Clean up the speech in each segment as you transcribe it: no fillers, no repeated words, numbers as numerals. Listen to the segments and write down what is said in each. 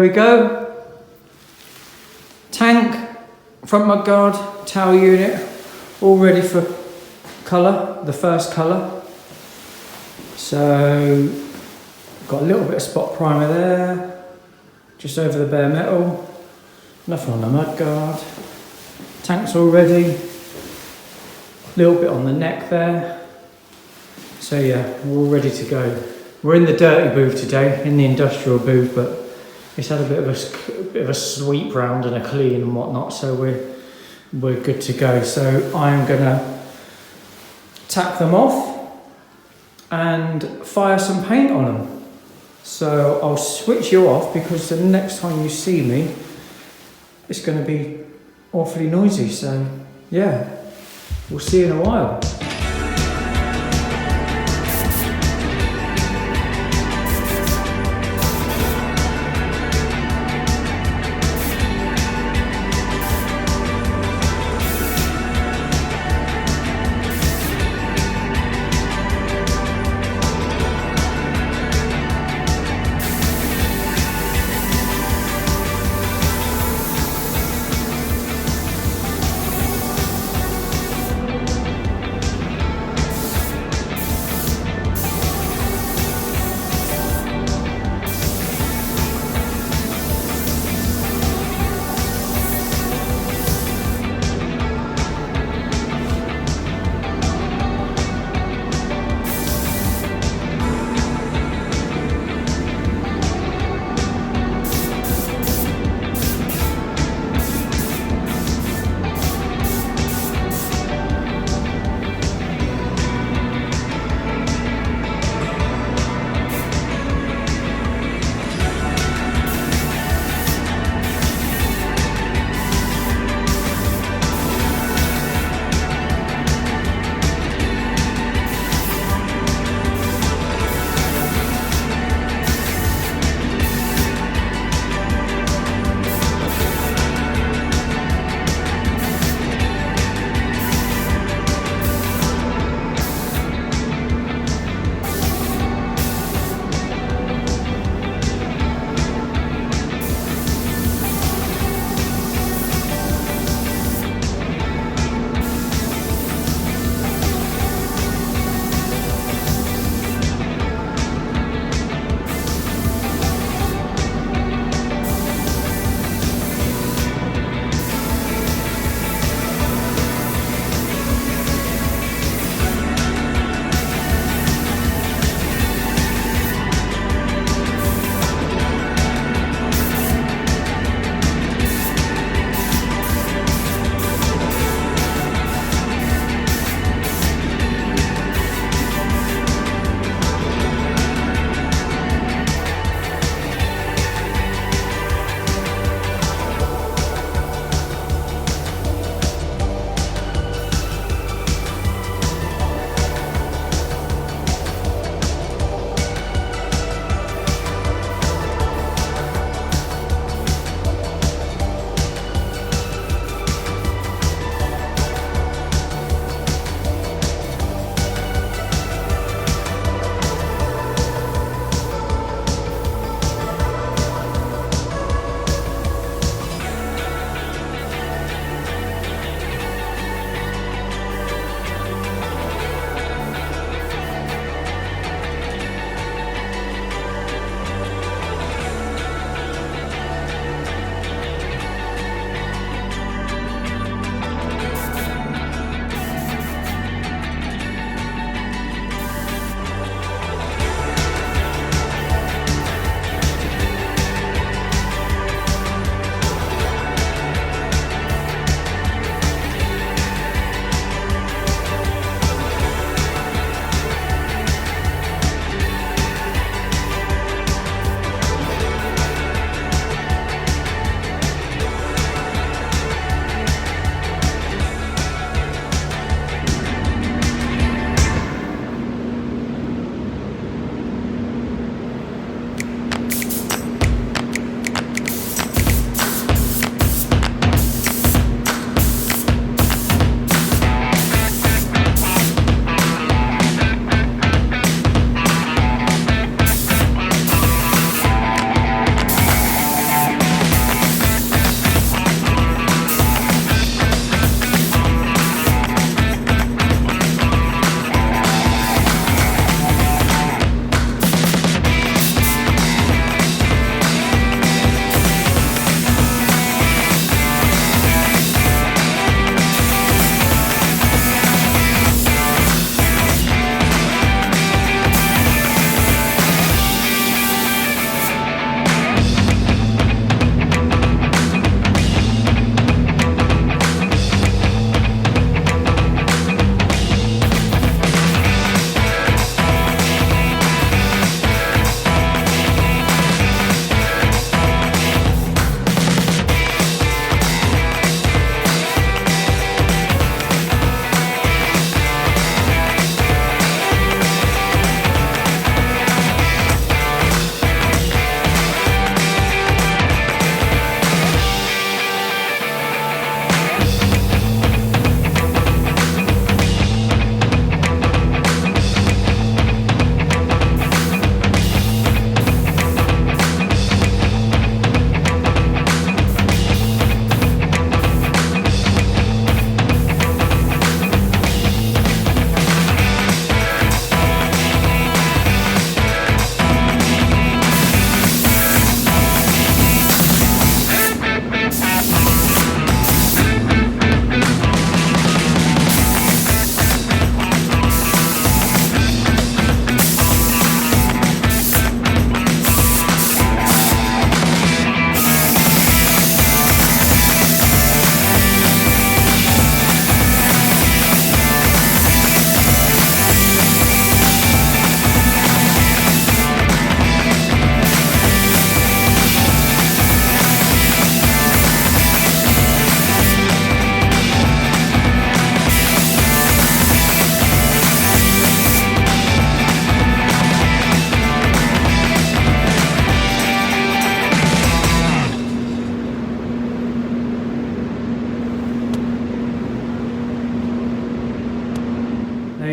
we go. Tank, front mudguard, tower unit, all ready for colour, the first colour. So, got a little bit of spot primer there, just over the bare metal, nothing on the mudguard. Tank's all ready, little bit on the neck there. So yeah, we're all ready to go. We're in the dirty booth today, in the industrial booth, but it's had a bit of a sweep round and a clean and whatnot, so we're good to go. So I'm gonna tack them off and fire some paint on them. So I'll switch you off because the next time you see me, it's going to be awfully noisy. So yeah, we'll see you in a while.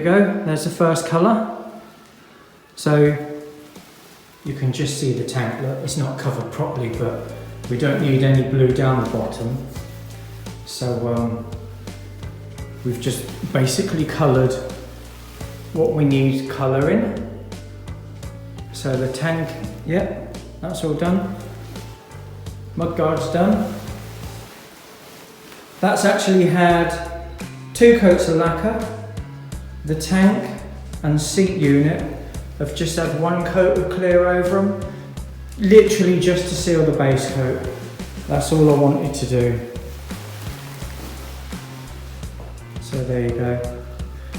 go, there's the first colour. So you can just see the tank, look, it's not covered properly, but we don't need any blue down the bottom. So we've just basically coloured what we need colouring. So the tank, yeah, that's all done. Mudguard's done. That's actually had 2 coats of lacquer. The tank and seat unit have just had 1 coat of clear over them, literally just to seal the base coat. That's all I wanted to do. So there you go.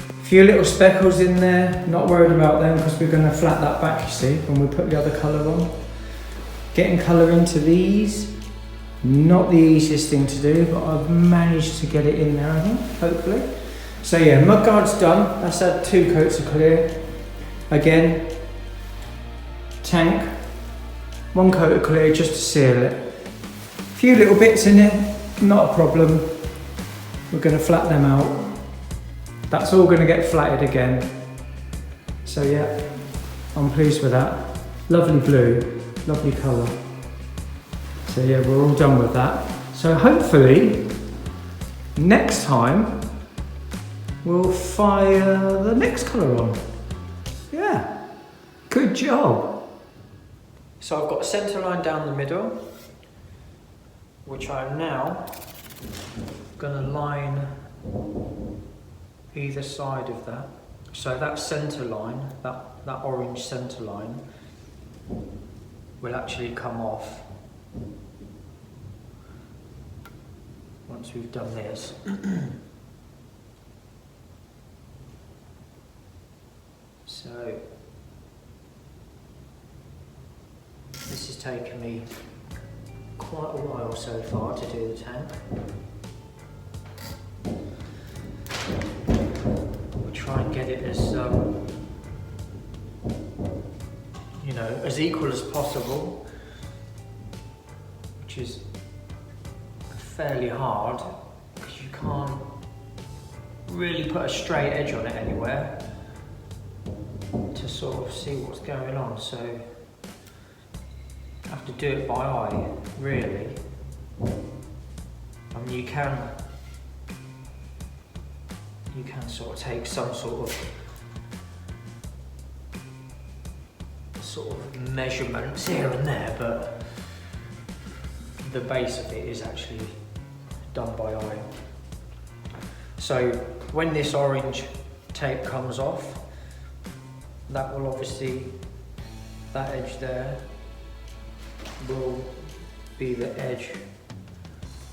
A few little speckles in there, not worried about them because we're going to flat that back, you see, when we put the other colour on. Getting colour into these, not the easiest thing to do, but I've managed to get it in there, I think, hopefully. So yeah, mudguard's done. That's had 2 coats of clear. Again, tank, 1 coat of clear just to seal it. A few little bits in it, not a problem. We're going to flat them out. That's all going to get flatted again. So yeah, I'm pleased with that. Lovely blue, lovely colour. So yeah, we're all done with that. So hopefully, next time, we'll fire the next colour on. Yeah, good job. So I've got a centre line down the middle, which I'm now going to line either side of that. So that centre line, that orange centre line, will actually come off once we've done this. So this has taken me quite a while so far to do the tank. We'll try and get it as you know, as equal as possible, which is fairly hard because you can't really put a straight edge on it anywhere to sort of see what's going on, so I have to do it by eye, really. I mean, you can sort of take some sort of measurements here and there, but the base of it is actually done by eye. So when this orange tape comes off, that will obviously, that edge there will be the edge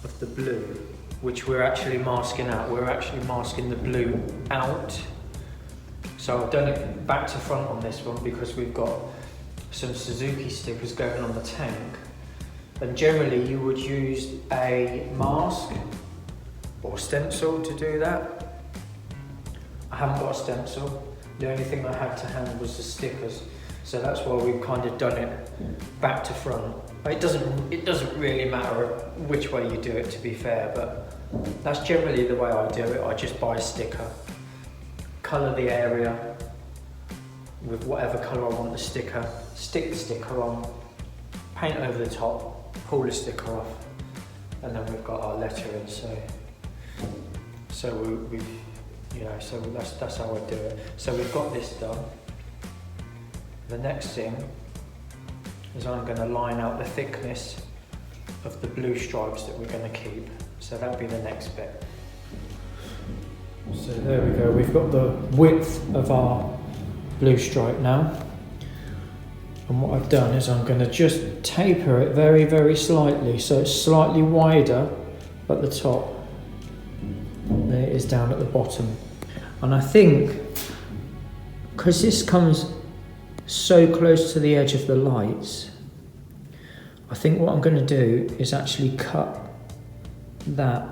of the blue, which we're actually masking out. We're actually masking the blue out. So I've done it back to front on this one because we've got some Suzuki stickers going on the tank. And generally you would use a mask or stencil to do that. I haven't got a stencil. The only thing I had to hand was the stickers. So that's why we've kind of done it back to front. It doesn't really matter which way you do it, to be fair, but that's generally the way I do it. I just buy a sticker, colour the area with whatever colour I want the sticker, stick the sticker on, paint over the top, pull the sticker off, and then we've got our lettering. So we've, you know, so that's how I do it. So we've got this done. The next thing is I'm going to line out the thickness of the blue stripes that we're going to keep. So that'll be the next bit. So there we go, we've got the width of our blue stripe now. And what I've done is I'm going to just taper it very, very slightly, so it's slightly wider at the top than it is down at the bottom. And I think, because this comes so close to the edge of the lights, I think what I'm going to do is actually cut that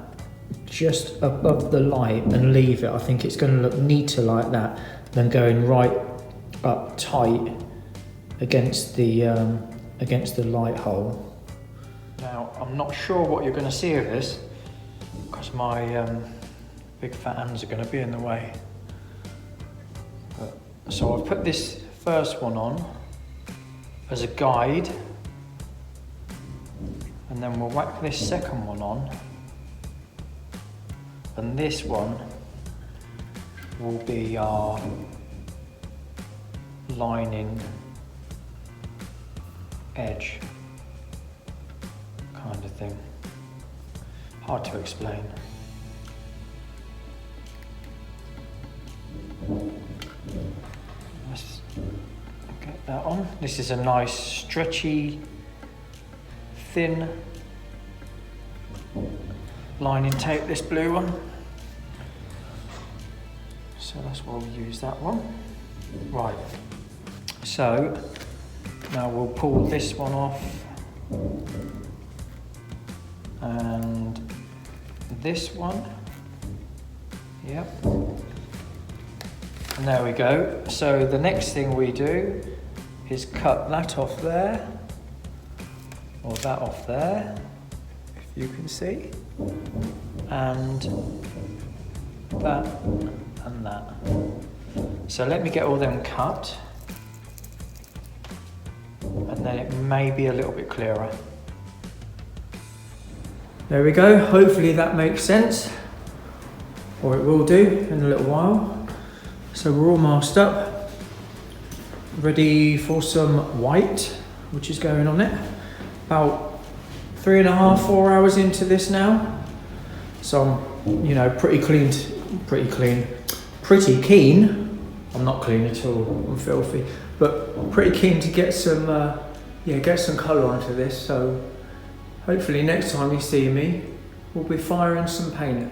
just above the light and leave it. I think it's going to look neater like that than going right up tight against the light hole. Now I'm not sure what you're going to see of this because my big fat hands are going to be in the way. So I've put this first one on as a guide, and then we'll whack this second one on, and this one will be our lining edge kind of thing. Hard to explain. Let's get that on. This is a nice stretchy, thin lining tape, this blue one. So that's why we'll use that one. Right, so now we'll pull this one off, and this one, yep, and there we go. So the next thing we do is cut that off there, or that off there, if you can see, and that and that. So let me get all them cut, and then it may be a little bit clearer. There we go, hopefully that makes sense, or it will do in a little while. So we're all masked up, ready for some white, which is going on it. About 3.5, 4 hours into this now. So I'm, you know, pretty keen. I'm not clean at all, I'm filthy, but pretty keen to get some, get some colour onto this. So hopefully next time you see me, we'll be firing some paint.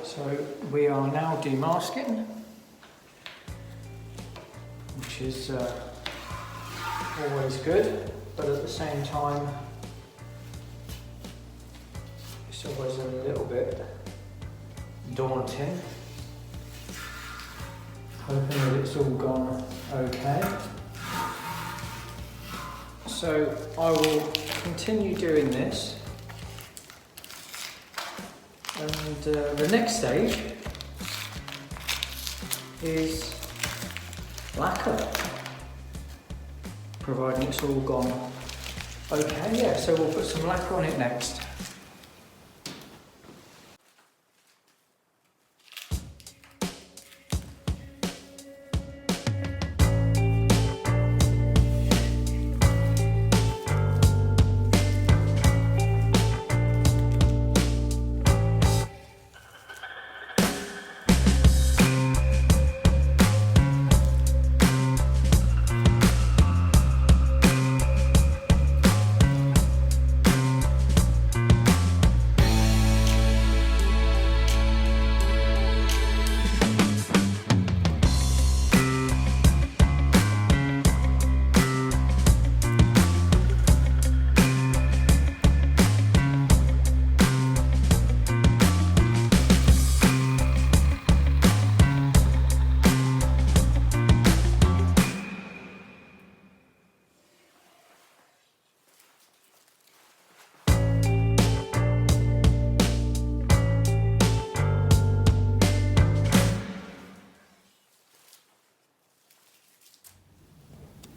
So we are now demasking, which is always good, but at the same time it's always a little bit daunting. Hoping that it's all gone okay. So I will continue doing this, and the next stage is lacquer, providing it's all gone okay. Yeah, so we'll put some lacquer on it next.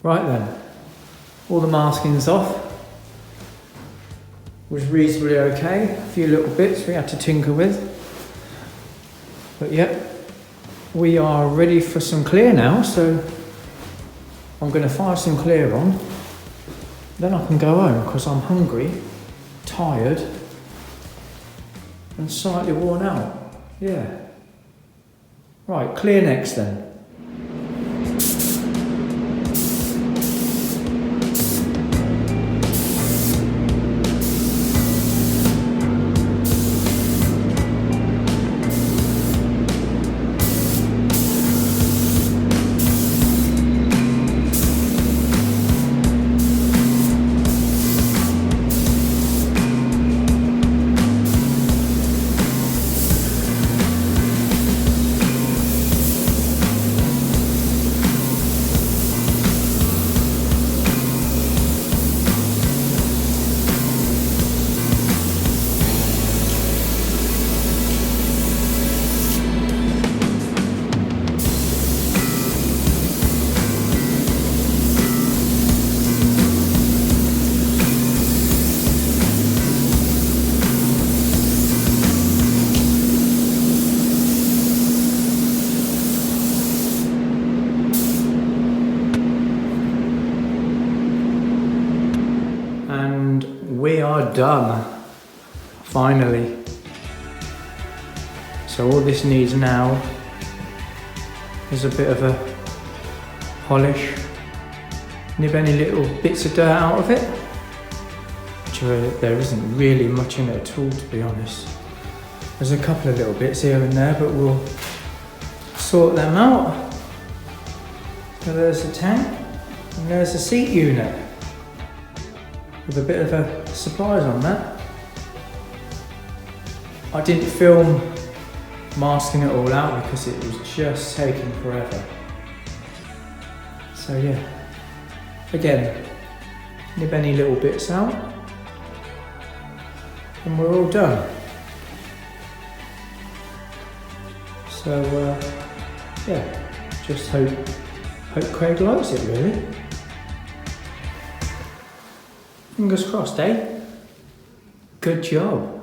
Right then, all the masking's off. Was reasonably okay. A few little bits we had to tinker with. But yeah, we are ready for some clear now, so I'm going to fire some clear on. Then I can go home because I'm hungry, tired, and slightly worn out. Yeah. Right, clear next then. We are done, finally. So all this needs now is a bit of a polish, nib any little bits of dirt out of it, which there isn't really much in it at all, to be honest. There's a couple of little bits here and there, but we'll sort them out. So there's the tank, and there's the seat unit, with a bit of a surprise on that. I didn't film masking it all out because it was just taking forever. So yeah, again, nib any little bits out and we're all done. So yeah, just hope Craig likes it really. Fingers crossed, eh? Good job.